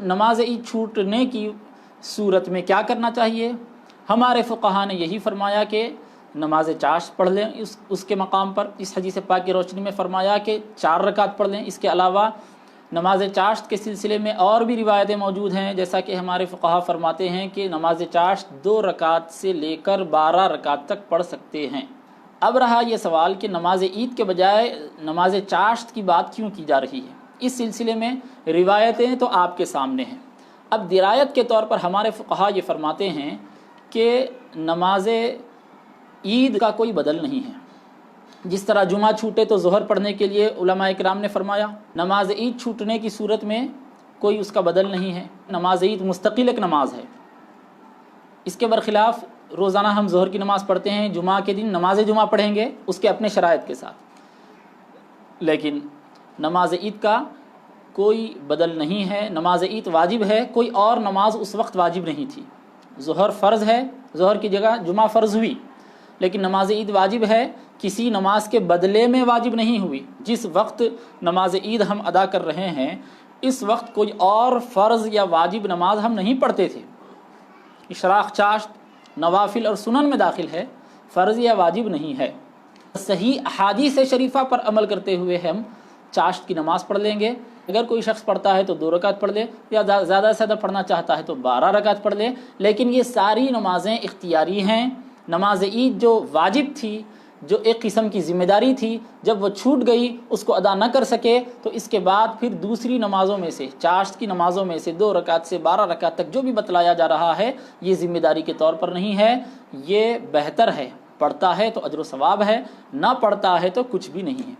نماز عید چھوٹنے کی صورت میں کیا کرنا چاہیے؟ ہمارے فقہا نے یہی فرمایا کہ نماز چاشت پڑھ لیں، اس کے مقام پر اس حدیث پاک کی روشنی میں فرمایا کہ 4 رکعت پڑھ لیں۔ اس کے علاوہ نماز چاشت کے سلسلے میں اور بھی روایتیں موجود ہیں، جیسا کہ ہمارے فقہا فرماتے ہیں کہ نماز چاشت 2 رکعت سے لے کر 12 رکعت تک پڑھ سکتے ہیں۔ اب رہا یہ سوال کہ نماز عید کے بجائے نماز چاشت کی بات کیوں کی جا رہی ہے؟ اس سلسلے میں روایتیں تو آپ کے سامنے ہیں۔ اب درایت کے طور پر ہمارے فقہا یہ فرماتے ہیں کہ نماز عید کا کوئی بدل نہیں ہے۔ جس طرح جمعہ چھوٹے تو ظہر پڑھنے کے لیے علماء اکرام نے فرمایا، نماز عید چھوٹنے کی صورت میں کوئی اس کا بدل نہیں ہے۔ نماز عید مستقل ایک نماز ہے۔ اس کے برخلاف روزانہ ہم ظہر کی نماز پڑھتے ہیں، جمعہ کے دن نماز جمعہ پڑھیں گے اس کے اپنے شرائط کے ساتھ، لیکن نماز عید کا کوئی بدل نہیں ہے۔ نماز عید واجب ہے، کوئی اور نماز اس وقت واجب نہیں تھی۔ ظہر فرض ہے، ظہر کی جگہ جمعہ فرض ہوئی، لیکن نماز عید واجب ہے، کسی نماز کے بدلے میں واجب نہیں ہوئی۔ جس وقت نماز عید ہم ادا کر رہے ہیں اس وقت کوئی اور فرض یا واجب نماز ہم نہیں پڑھتے تھے۔ اشراق چاشت نوافل اور سنن میں داخل ہے، فرض یا واجب نہیں ہے۔ صحیح احادیث شریفہ پر عمل کرتے ہوئے ہم چاشت کی نماز پڑھ لیں گے۔ اگر کوئی شخص پڑھتا ہے تو 2 رکعت پڑھ لے، یا زیادہ سے زیادہ پڑھنا چاہتا ہے تو 12 رکعت پڑھ لے، لیکن یہ ساری نمازیں اختیاری ہیں۔ نماز عید جو واجب تھی، جو ایک قسم کی ذمہ داری تھی، جب وہ چھوٹ گئی، اس کو ادا نہ کر سکے، تو اس کے بعد پھر دوسری نمازوں میں سے، چاشت کی نمازوں میں سے 2 رکعت سے 12 رکعت تک جو بھی بتلایا جا رہا ہے یہ ذمہ داری کے طور پر نہیں ہے۔ یہ بہتر ہے، پڑھتا ہے تو اجر و ثواب ہے، نہ پڑھتا ہے تو کچھ بھی نہیں ہے۔